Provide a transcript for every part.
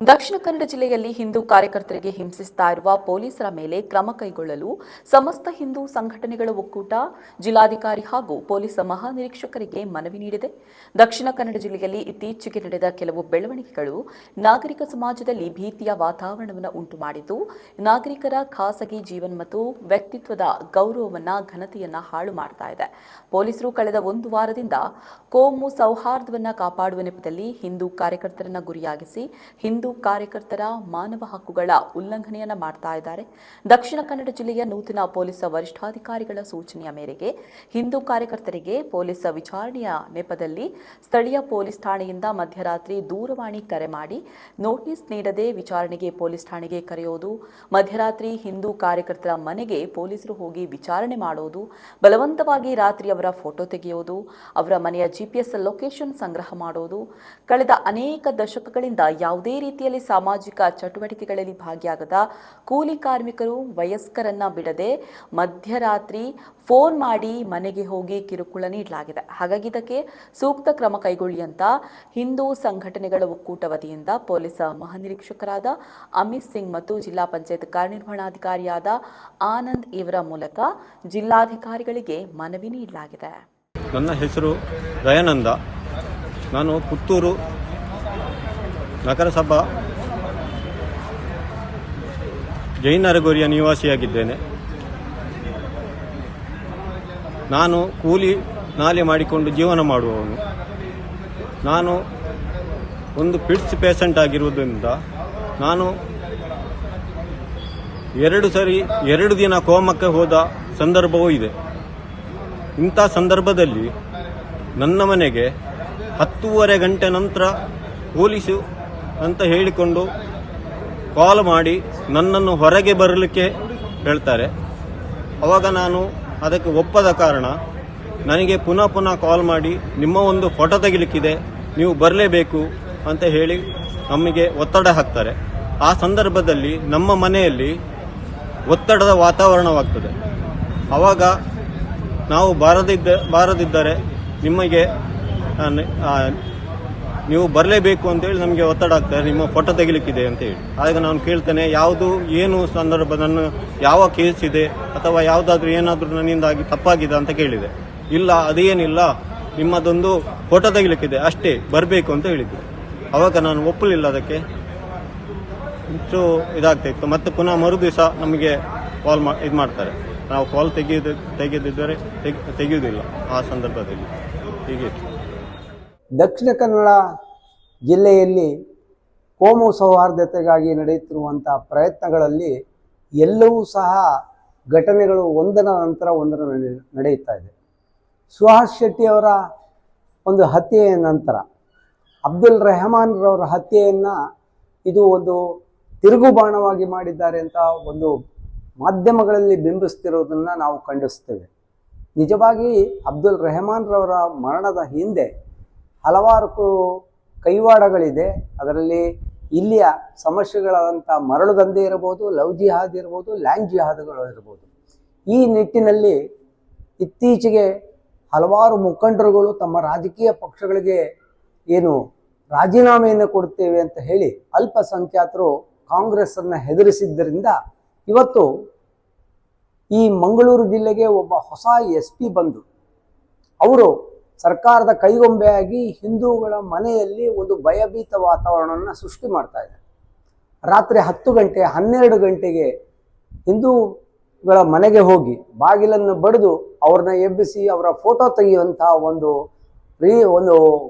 ದಕ್ಷಿಣ ಕನ್ನಡ ಜಿಲ್ಲೆಯಲ್ಲಿ ಹಿಂದೂ ಕಾರ್ಯಕರ್ತರಿಗೆ ಹಿಂಸಿಸ್ತಾ ಇರುವ ಪೊಲೀಸರ ಮೇಲೆ ಕ್ರಮ ಕೈಗೊಳ್ಳಲು ಸಮಸ್ತ ಹಿಂದೂ ಸಂಘಟನೆಗಳ ಒಕ್ಕೂಟ ಜಿಲ್ಲಾಧಿಕಾರಿ ಹಾಗೂ ಪೊಲೀಸ್ ಮಹಾನಿರೀಕ್ಷಕರಿಗೆ ಮನವಿ ನೀಡಿದೆ. ದಕ್ಷಿಣ ಕನ್ನಡ ಜಿಲ್ಲೆಯಲ್ಲಿ ಇತ್ತೀಚೆಗೆ ನಡೆದ ಕೆಲವು ಬೆಳವಣಿಗೆಗಳು ನಾಗರಿಕ ಸಮಾಜದಲ್ಲಿ ಭೀತಿಯ ವಾತಾವರಣವನ್ನು ಉಂಟು ಮಾಡಿದ್ದು, ನಾಗರಿಕರ ಖಾಸಗಿ ಜೀವನ ಮತ್ತು ವ್ಯಕ್ತಿತ್ವದ ಗೌರವವನ್ನ ಘನತೆಯನ್ನ ಹಾಳು ಮಾಡ್ತಾ ಇದೆ. ಪೊಲೀಸರು ಕಳೆದ ಒಂದು ವಾರದಿಂದ ಕೋಮು ಸೌಹಾರ್ದವನ್ನ ಕಾಪಾಡುವ ನೆಪದಲ್ಲಿ ಹಿಂದೂ ಕಾರ್ಯಕರ್ತರನ್ನ ಗುರಿಯಾಗಿಸಿ ಹಿಂದೂ ಕಾರ್ಯಕರ್ತರ ಮಾನವ ಹಕ್ಕುಗಳ ಉಲ್ಲಂಘನೆಯನ್ನ ಮಾಡ್ತಾ ಇದ್ದಾರೆ. ದಕ್ಷಿಣ ಕನ್ನಡ ಜಿಲ್ಲೆಯ ನೂತನ ಪೊಲೀಸ್ ವರಿಷ್ಠಾಧಿಕಾರಿಗಳ ಸೂಚನೆಯ ಮೇರೆಗೆ ಹಿಂದೂ ಕಾರ್ಯಕರ್ತರಿಗೆ ಪೊಲೀಸ್ ವಿಚಾರಣೆಯ ನೆಪದಲ್ಲಿ ಸ್ಥಳೀಯ ಪೊಲೀಸ್ ಠಾಣೆಯಿಂದ ಮಧ್ಯರಾತ್ರಿ ದೂರವಾಣಿ ಕರೆ ಮಾಡಿ ನೋಟಿಸ್ ನೀಡದೆ ವಿಚಾರಣೆಗೆ ಪೊಲೀಸ್ ಠಾಣೆಗೆ ಕರೆಯೋದು, ಮಧ್ಯರಾತ್ರಿ ಹಿಂದೂ ಕಾರ್ಯಕರ್ತರ ಮನೆಗೆ ಪೊಲೀಸರು ಹೋಗಿ ವಿಚಾರಣೆ ಮಾಡೋದು, ಬಲವಂತವಾಗಿ ರಾತ್ರಿ ಅವರ ಫೋಟೋ ತೆಗೆಯೋದು, ಅವರ ಮನೆಯ GPS ಲೊಕೇಶನ್ ಸಂಗ್ರಹ ಮಾಡೋದು, ಕಳೆದ ಅನೇಕ ದಶಕಗಳಿಂದ ಯಾವುದೇ ರೀತಿಯಲ್ಲಿ ಸಾಮಾಜಿಕ ಚಟುವಟಿಕೆಗಳಲ್ಲಿ ಭಾಗಿಯಾಗದ ಕೂಲಿ ಕಾರ್ಮಿಕರು ವಯಸ್ಕರನ್ನ ಬಿಡದೆ ಮಧ್ಯರಾತ್ರಿ ಫೋನ್ ಮಾಡಿ ಮನೆಗೆ ಹೋಗಿ ಕಿರುಕುಳ ನೀಡಲಾಗಿದೆ. ಹಾಗಾಗಿ ಇದಕ್ಕೆ ಸೂಕ್ತ ಕ್ರಮ ಕೈಗೊಳ್ಳಿ ಅಂತ ಹಿಂದೂ ಸಂಘಟನೆಗಳ ಒಕ್ಕೂಟ ವತಿಯಿಂದ ಪೊಲೀಸ್ ಮಹಾನಿರೀಕ್ಷಕರಾದ ಅಮಿತ್ ಸಿಂಗ್ ಮತ್ತು ಜಿಲ್ಲಾ ಪಂಚಾಯತ್ ಕಾರ್ಯನಿರ್ವಹಣಾಧಿಕಾರಿಯಾದ ಆನಂದ್ ಇವರ ಮೂಲಕ ಜಿಲ್ಲಾಧಿಕಾರಿಗಳಿಗೆ ಮನವಿ ನೀಡಲಾಗಿದೆ. ನನ್ನ ಹೆಸರು ದಯಾನಂದ. ನಾನು ಪುತ್ತೂರು ನಗರಸಭಾ ಜೈನರಗೋರಿಯ ನಿವಾಸಿಯಾಗಿದ್ದೇನೆ. ನಾನು ಕೂಲಿ ನಾಲಿ ಮಾಡಿಕೊಂಡು ಜೀವನ ಮಾಡುವವನು. ನಾನು ಒಂದು ಪಿಟ್ಸ್ ಪೇಷಂಟ್ ಆಗಿರುವುದರಿಂದ ನಾನು 2 ದಿನ ಕೋಮಕ್ಕೆ ಹೋದ ಸಂದರ್ಭವೂ ಇದೆ. ಇಂಥ ಸಂದರ್ಭದಲ್ಲಿ ನನ್ನ ಮನೆಗೆ 10:30 ಗಂಟೆ ನಂತರ ಪೊಲೀಸು ಅಂತ ಹೇಳಿಕೊಂಡು ಕಾಲ್ ಮಾಡಿ ನನ್ನನ್ನು ಹೊರಗೆ ಬರಲಿಕ್ಕೆ ಹೇಳ್ತಾರೆ. ಆವಾಗ ನಾನು ಅದಕ್ಕೆ ಒಪ್ಪದ ಕಾರಣ ನನಗೆ ಪುನಃ ಕಾಲ್ ಮಾಡಿ ನಿಮ್ಮ ಒಂದು ಫೋಟೋ ತೆಗಿಲಿಕ್ಕಿದೆ, ನೀವು ಬರಲೇಬೇಕು ಅಂತ ಹೇಳಿ ನಮಗೆ ಒತ್ತಡ ಹಾಕ್ತಾರೆ. ಆ ಸಂದರ್ಭದಲ್ಲಿ ನಮ್ಮ ಮನೆಯಲ್ಲಿ ಒತ್ತಡದ ವಾತಾವರಣವಾಗ್ತದೆ. ಆವಾಗ ನಾವು ಬಾರದಿದ್ದರೆ ನಿಮಗೆ ನೀವು ಬರಲೇಬೇಕು ಅಂತೇಳಿ ನಮಗೆ ಒತ್ತಡ ಆಗ್ತಾರೆ, ನಿಮ್ಮ ಫೋಟೋ ತೆಗಿಲಿಕ್ಕಿದೆ ಅಂತ ಹೇಳಿ. ಆಗ ನಾನು ಕೇಳ್ತೇನೆ, ಏನು ಸಂದರ್ಭ, ನನ್ನ ಯಾವ ಕೇಸ್ ಇದೆ ಅಥವಾ ಯಾವುದಾದ್ರೂ ಏನಾದರೂ ನನ್ನಿಂದಾಗಿ ತಪ್ಪಾಗಿದೆ ಅಂತ ಕೇಳಿದೆ. ಇಲ್ಲ, ಅದೇನಿಲ್ಲ, ನಿಮ್ಮದೊಂದು ಫೋಟೋ ತೆಗಿಲಿಕ್ಕಿದೆ ಅಷ್ಟೇ, ಬರಬೇಕು ಅಂತ ಹೇಳಿದ್ದೆ. ಆವಾಗ ನಾನು ಒಪ್ಪಲಿಲ್ಲ. ಅದಕ್ಕೆ ಹೆಚ್ಚು ಇದಾಗ್ತಾ ಇತ್ತು. ಮತ್ತೆ ಪುನಃ ಮರುದಿವಸ ನಮಗೆ ಕಾಲ್ ಮಾಡ್ತಾರೆ. ನಾವು ಕಾಲ್ ತೆಗೆದಿದ್ದರೆ ತೆಗೆಯುವುದಿಲ್ಲ. ಆ ಸಂದರ್ಭದಲ್ಲಿ ಹೀಗೆ ದಕ್ಷಿಣ ಕನ್ನಡ ಜಿಲ್ಲೆಯಲ್ಲಿ ಕೋಮು ಸೌಹಾರ್ದತೆಗಾಗಿ ನಡೆಯುತ್ತಿರುವಂಥ ಪ್ರಯತ್ನಗಳಲ್ಲಿ ಎಲ್ಲವೂ ಸಹ ಘಟನೆಗಳು ಒಂದರ ನಂತರ ಒಂದರ ನಡೆಯುತ್ತಾ ಇದೆ. ಸುಹಾಸ್ ಶೆಟ್ಟಿಯವರ ಒಂದು ಹತ್ಯೆಯ ನಂತರ ಅಬ್ದುಲ್ ರೆಹಮಾನ್ರವರ ಹತ್ಯೆಯನ್ನು ಇದು ಒಂದು ತಿರುಗುಬಾಣವಾಗಿ ಮಾಡಿದ್ದಾರೆ ಅಂತ ಒಂದು ಮಾಧ್ಯಮಗಳಲ್ಲಿ ಬಿಂಬಿಸ್ತಿರೋದನ್ನು ನಾವು ಖಂಡಿಸ್ತೇವೆ. ನಿಜವಾಗಿ ಅಬ್ದುಲ್ ರೆಹಮಾನ್ರವರ ಮರಣದ ಹಿಂದೆ ಹಲವಾರು ಕೈವಾಡಗಳಿದೆ. ಅದರಲ್ಲಿ ಇಲ್ಲಿಯ ಸಮಸ್ಯೆಗಳಾದಂಥ ಮರಳು ದಂಧೆ ಇರ್ಬೋದು, ಲವ್ ಜಿಹಾದ್ ಇರ್ಬೋದು, ಲ್ಯಾಂಡ್ ಜಿಹಾದ್ಗಳು ಇರ್ಬೋದು. ಈ ನಿಟ್ಟಿನಲ್ಲಿ ಇತ್ತೀಚೆಗೆ ಹಲವಾರು ಮುಖಂಡರುಗಳು ತಮ್ಮ ರಾಜಕೀಯ ಪಕ್ಷಗಳಿಗೆ ರಾಜೀನಾಮೆಯನ್ನು ಕೊಡ್ತೇವೆ ಅಂತ ಹೇಳಿ ಅಲ್ಪಸಂಖ್ಯಾತರು ಕಾಂಗ್ರೆಸ್ಸನ್ನು ಹೆದರಿಸಿದ್ದರಿಂದ ಇವತ್ತು ಈ ಮಂಗಳೂರು ಜಿಲ್ಲೆಗೆ ಒಬ್ಬ ಹೊಸ SP ಬಂದು ಅವರು ಸರ್ಕಾರದ ಕೈಗೊಂಬೆಯಾಗಿ ಹಿಂದೂಗಳ ಮನೆಯಲ್ಲಿ ಒಂದು ಭಯಭೀತ ವಾತಾವರಣವನ್ನು ಸೃಷ್ಟಿ ಮಾಡ್ತಾ ಇದ್ದಾರೆ. ರಾತ್ರಿ 10 ಗಂಟೆ 12 ಗಂಟೆಗೆ ಹಿಂದೂಗಳ ಮನೆಗೆ ಹೋಗಿ ಬಾಗಿಲನ್ನು ಬಡಿದು ಅವ್ರನ್ನ ಎಬ್ಬಿಸಿ ಅವರ ಫೋಟೋ ತೆಗೆಯುವಂತಹ ಒಂದು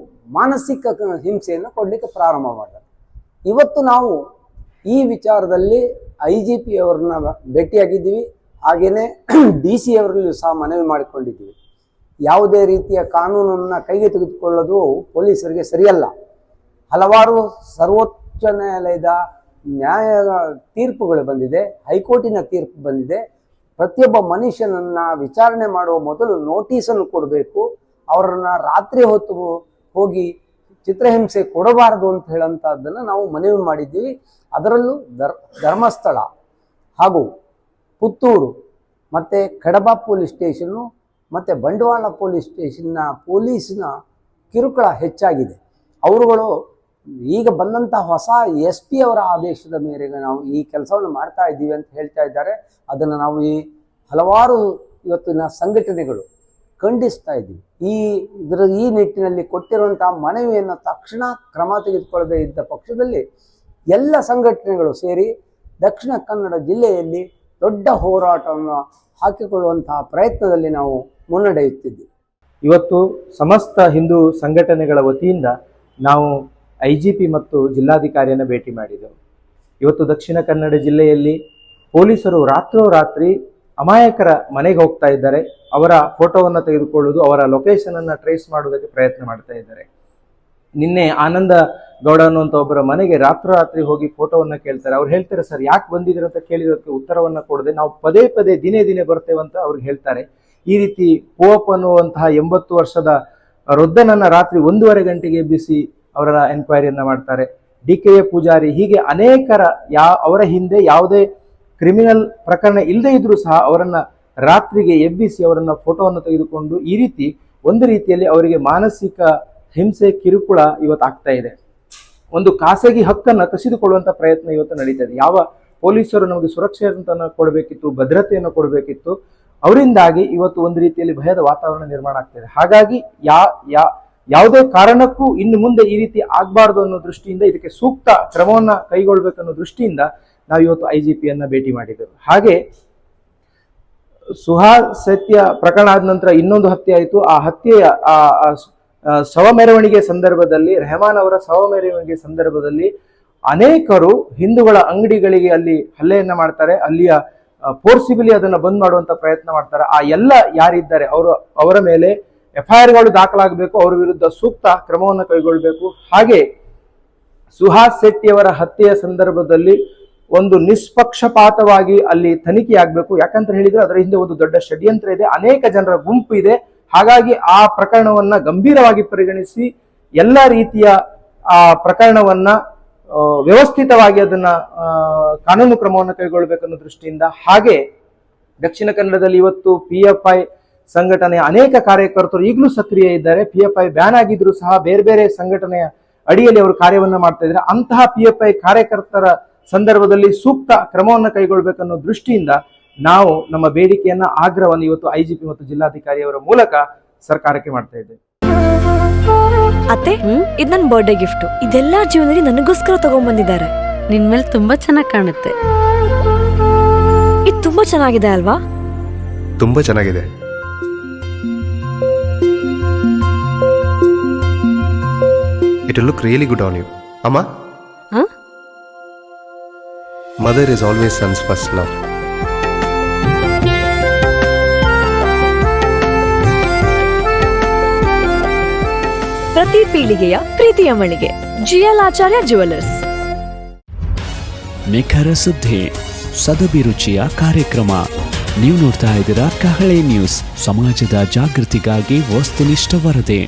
ಮಾನಸಿಕ ಹಿಂಸೆಯನ್ನು ಕೊಡಲಿಕ್ಕೆ ಪ್ರಾರಂಭ ಮಾಡಿದ್ದಾರೆ. ಇವತ್ತು ನಾವು ಈ ವಿಚಾರದಲ್ಲಿ IGP ಅವರನ್ನ ಭೇಟಿಯಾಗಿದ್ದೀವಿ. ಹಾಗೆಯೇ DC ಅವರಲ್ಲೂ ಸಹ ಮನವಿ ಮಾಡಿಕೊಂಡಿದ್ದೀವಿ. ಯಾವುದೇ ರೀತಿಯ ಕಾನೂನನ್ನು ಕೈಗೆ ತೆಗೆದುಕೊಳ್ಳೋದು ಪೊಲೀಸರಿಗೆ ಸರಿಯಲ್ಲ. ಹಲವಾರು ಸರ್ವೋಚ್ಚ ನ್ಯಾಯಾಲಯದ ತೀರ್ಪುಗಳು ಬಂದಿದೆ, ಹೈಕೋರ್ಟಿನ ತೀರ್ಪು ಬಂದಿದೆ. ಪ್ರತಿಯೊಬ್ಬ ಮನುಷ್ಯನನ್ನು ವಿಚಾರಣೆ ಮಾಡುವ ಮೊದಲು ನೋಟಿಸನ್ನು ಕೊಡಬೇಕು. ಅವರನ್ನು ರಾತ್ರಿ ಹೊತ್ತು ಹೋಗಿ ಚಿತ್ರಹಿಂಸೆ ಕೊಡಬಾರದು ಅಂತ ಹೇಳೋಂಥದ್ದನ್ನು ನಾವು ಮನವಿ ಮಾಡಿದ್ದೀವಿ. ಅದರಲ್ಲೂ ಧರ್ಮಸ್ಥಳ ಹಾಗೂ ಪುತ್ತೂರು ಮತ್ತು ಕಡಬ ಪೊಲೀಸ್ ಸ್ಟೇಷನ್ನು ಮತ್ತು ಬಂಡವಾಳ ಪೊಲೀಸ್ ಸ್ಟೇಷನ್ನ ಪೊಲೀಸ್ನ ಕಿರುಕುಳ ಹೆಚ್ಚಾಗಿದೆ. ಅವರುಗಳು ಈಗ ಬಂದಂಥ ಹೊಸ SP ಅವರ ಆದೇಶದ ಮೇರೆಗೆ ನಾವು ಈ ಕೆಲಸವನ್ನು ಮಾಡ್ತಾ ಇದ್ದೀವಿ ಅಂತ ಹೇಳ್ತಾ ಇದ್ದಾರೆ. ಅದನ್ನು ನಾವು ಈ ಹಲವಾರು ಇವತ್ತಿನ ಸಂಘಟನೆಗಳು ಖಂಡಿಸ್ತಾ ಇದ್ದೀವಿ. ಈ ನಿಟ್ಟಿನಲ್ಲಿ ಕೊಟ್ಟಿರುವಂತಹ ಮನವಿಯನ್ನು ತಕ್ಷಣ ಕ್ರಮ ತೆಗೆದುಕೊಳ್ಳದೆ ಇದ್ದ ಪಕ್ಷದಲ್ಲಿ ಎಲ್ಲ ಸಂಘಟನೆಗಳು ಸೇರಿ ದಕ್ಷಿಣ ಕನ್ನಡ ಜಿಲ್ಲೆಯಲ್ಲಿ ದೊಡ್ಡ ಹೋರಾಟವನ್ನು ಹಾಕಿಕೊಳ್ಳುವಂತಹ ಪ್ರಯತ್ನದಲ್ಲಿ ನಾವು ಮುನ್ನಡೆಯುತ್ತಿದ್ದೀವಿ. ಇವತ್ತು ಸಮಸ್ತ ಹಿಂದೂ ಸಂಘಟನೆಗಳ ವತಿಯಿಂದ ನಾವು IGP ಮತ್ತು ಜಿಲ್ಲಾಧಿಕಾರಿಯನ್ನು ಭೇಟಿ ಮಾಡಿದೆವು. ಇವತ್ತು ದಕ್ಷಿಣ ಕನ್ನಡ ಜಿಲ್ಲೆಯಲ್ಲಿ ಪೊಲೀಸರು ರಾತ್ರೋರಾತ್ರಿ ಅಮಾಯಕರ ಮನೆಗೆ ಹೋಗ್ತಾ ಇದ್ದಾರೆ. ಅವರ ಫೋಟೋವನ್ನು ತೆಗೆದುಕೊಳ್ಳುವುದು, ಅವರ ಲೊಕೇಶನನ್ನು ಟ್ರೇಸ್ ಮಾಡೋದಕ್ಕೆ ಪ್ರಯತ್ನ ಮಾಡ್ತಾ ಇದ್ದಾರೆ. ನಿನ್ನೆ ಆನಂದ ಗೌಡ ಅನ್ನುವಂಥ ಒಬ್ಬರ ಮನೆಗೆ ರಾತ್ರೋರಾತ್ರಿ ಹೋಗಿ ಫೋಟೋವನ್ನು ಕೇಳ್ತಾರೆ. ಅವ್ರು ಹೇಳ್ತಾರೆ, ಸರ್ ಯಾಕೆ ಬಂದಿದ್ರು ಅಂತ ಕೇಳಿರೋದಕ್ಕೆ ಉತ್ತರವನ್ನು ಕೊಡದೆ ನಾವು ಪದೇ ಪದೇ ದಿನೇ ಬರ್ತೇವೆ ಅಂತ ಅವ್ರಿಗೆ ಹೇಳ್ತಾರೆ. ಈ ರೀತಿ ಪೋಪ್ ಅನ್ನುವಂತಹ 80 ವರ್ಷದ ವೃದ್ಧನನ್ನ ರಾತ್ರಿ 1:30 ಗಂಟೆಗೆ ಎಬ್ಬಿಸಿ ಅವರ ಎನ್ಕ್ವೈರಿಯನ್ನ ಮಾಡ್ತಾರೆ. DKA ಪೂಜಾರಿ, ಹೀಗೆ ಅನೇಕರ ಅವರ ಹಿಂದೆ ಯಾವುದೇ ಕ್ರಿಮಿನಲ್ ಪ್ರಕರಣ ಇಲ್ಲದೆ ಇದ್ರೂ ಸಹ ಅವರನ್ನ ರಾತ್ರಿಗೆ ಎಬ್ಬಿಸಿ ಅವರನ್ನ ಫೋಟೋವನ್ನು ತೆಗೆದುಕೊಂಡು ಈ ರೀತಿ ಒಂದು ರೀತಿಯಲ್ಲಿ ಅವರಿಗೆ ಮಾನಸಿಕ ಹಿಂಸೆ, ಕಿರುಕುಳ ಇವತ್ತು ಆಗ್ತಾ ಇದೆ. ಒಂದು ಖಾಸಗಿ ಹಕ್ಕನ್ನು ಕಸಿದುಕೊಳ್ಳುವಂತ ಪ್ರಯತ್ನ ಇವತ್ತು ನಡೀತಾ ಇದೆ. ಯಾವ ಪೊಲೀಸರು ನಮಗೆ ಸುರಕ್ಷತೆಯನ್ನು ಕೊಡಬೇಕಿತ್ತು, ಭದ್ರತೆಯನ್ನು ಕೊಡಬೇಕಿತ್ತು, ಅವರಿಂದಾಗಿ ಇವತ್ತು ಒಂದು ರೀತಿಯಲ್ಲಿ ಭಯದ ವಾತಾವರಣ ನಿರ್ಮಾಣ ಆಗ್ತಾ ಇದೆ. ಹಾಗಾಗಿ ಯಾವುದೇ ಕಾರಣಕ್ಕೂ ಇನ್ನು ಮುಂದೆ ಈ ರೀತಿ ಆಗಬಾರ್ದು ಅನ್ನೋ ದೃಷ್ಟಿಯಿಂದ ಇದಕ್ಕೆ ಸೂಕ್ತ ಕ್ರಮವನ್ನ ಕೈಗೊಳ್ಬೇಕನ್ನೋ ದೃಷ್ಟಿಯಿಂದ ನಾವು ಇವತ್ತು IGPಯನ್ನ ಭೇಟಿ ಮಾಡಿದ್ದೆವು. ಹಾಗೆ ಸುಹಾಸ್ ಸತ್ಯ ಪ್ರಕರಣ ಆದ ನಂತರ ಇನ್ನೊಂದು ಹತ್ಯೆ ಆಯಿತು. ಆ ಹತ್ಯೆಯ ಶವ ಮೆರವಣಿಗೆ ಸಂದರ್ಭದಲ್ಲಿ, ರೆಹಮಾನ್ ಅವರ ಶವ ಮೆರವಣಿಗೆ ಸಂದರ್ಭದಲ್ಲಿ ಅನೇಕರು ಹಿಂದೂಗಳ ಅಂಗಡಿಗಳಿಗೆ ಅಲ್ಲಿ ಹಲ್ಲೆಯನ್ನ ಮಾಡ್ತಾರೆ. ಅಲ್ಲಿಯ ಫೋರ್ಸಿಬಲಿ ಅದನ್ನ ಬಂದ್ ಮಾಡುವಂತ ಪ್ರಯತ್ನ ಮಾಡ್ತಾರೆ. ಆ ಎಲ್ಲ ಯಾರಿದ್ದಾರೆ ಅವರ ಮೇಲೆ FIRಗಳು ದಾಖಲಾಗಬೇಕು, ಅವರ ವಿರುದ್ಧ ಸೂಕ್ತ ಕ್ರಮವನ್ನು ಕೈಗೊಳ್ಳಬೇಕು. ಹಾಗೆ ಸುಹಾಸ್ ಶೆಟ್ಟಿಯವರ ಹತ್ಯೆಯ ಸಂದರ್ಭದಲ್ಲಿ ಒಂದು ನಿಷ್ಪಕ್ಷಪಾತವಾಗಿ ಅಲ್ಲಿ ತನಿಖೆ ಆಗ್ಬೇಕು. ಯಾಕಂತ ಹೇಳಿದ್ರೆ ಅದರ ಹಿಂದೆ ಒಂದು ದೊಡ್ಡ ಷಡ್ಯಂತ್ರ ಇದೆ, ಅನೇಕ ಜನರ ಗುಂಪು ಇದೆ. ಹಾಗಾಗಿ ಆ ಪ್ರಕರಣವನ್ನ ಗಂಭೀರವಾಗಿ ಪರಿಗಣಿಸಿ ಎಲ್ಲ ರೀತಿಯ ಆ ಪ್ರಕರಣವನ್ನ ವ್ಯವಸ್ಥಿತವಾಗಿ ಅದನ್ನ ಕಾನೂನು ಕ್ರಮವನ್ನು ಕೈಗೊಳ್ಳಬೇಕನ್ನೋ ದೃಷ್ಟಿಯಿಂದ, ಹಾಗೆ ದಕ್ಷಿಣ ಕನ್ನಡದಲ್ಲಿ ಇವತ್ತು PFI ಸಂಘಟನೆಯ ಅನೇಕ ಕಾರ್ಯಕರ್ತರು ಈಗಲೂ ಸಕ್ರಿಯ ಇದ್ದಾರೆ. PFI ಬ್ಯಾನ್ ಆಗಿದ್ರು ಸಹ ಬೇರೆ ಬೇರೆ ಸಂಘಟನೆಯ ಅಡಿಯಲ್ಲಿ ಅವರು ಕಾರ್ಯವನ್ನ ಮಾಡ್ತಾ ಇದ್ದಾರೆ. ಅಂತಹ PFI ಕಾರ್ಯಕರ್ತರ ಸಂದರ್ಭದಲ್ಲಿ ಸೂಕ್ತ ಕ್ರಮವನ್ನು ಕೈಗೊಳ್ಳಬೇಕನ್ನೋ ದೃಷ್ಟಿಯಿಂದ ನಾವು ನಮ್ಮ ಬೇಡಿಕೆಯನ್ನ, ಆಗ್ರಹವನ್ನು ಇವತ್ತು IGP ಮತ್ತು ಜಿಲ್ಲಾಧಿಕಾರಿಯವರ ಮೂಲಕ ಸರ್ಕಾರಕ್ಕೆ ಮಾಡ್ತಾ ಇದ್ದೇವೆ. ಅತ್ತೆ, ಇದು ನನ್ನ ಬರ್ಡೇ ಗಿಫ್ಟ್. ಇದೆಲ್ಲ ಜೀವನದಲ್ಲಿ ನನಗೋಸ್ಕರ ತಗೊಂಡ್ಬಂದಿದ್ದಾರೆ. ನಿನ್ ಮೇಲೆ ತುಂಬಾ ಚೆನ್ನಾಗಿ ಕಾಣುತ್ತೆ. ಇದು ತುಂಬಾ ಚೆನ್ನಾಗಿದೆ ಅಲ್ವಾ? ತುಂಬಾ ಚೆನ್ನಾಗಿದೆ. It will look really good on you. Amma? Huh? Mother is always son's first love. ಪ್ರತಿ ಪೀಳಿಗೆಯ ಪ್ರೀತಿಯ ಮಳಿಗೆ GL ಆಚಾರ್ಯ ಜುವೆಲ್ಲರ್ಸ್. ನಿಖರ ಸುದ್ದಿ, ಸದಭಿರುಚಿಯ ಕಾರ್ಯಕ್ರಮ. ನೀವು ನೋಡ್ತಾ ಇದ್ದೀರಾ ಕಹಳೆ ನ್ಯೂಸ್, ಸಮಾಜದ ಜಾಗೃತಿಗಾಗಿ ವಸ್ತುನಿಷ್ಠ ವರದಿ.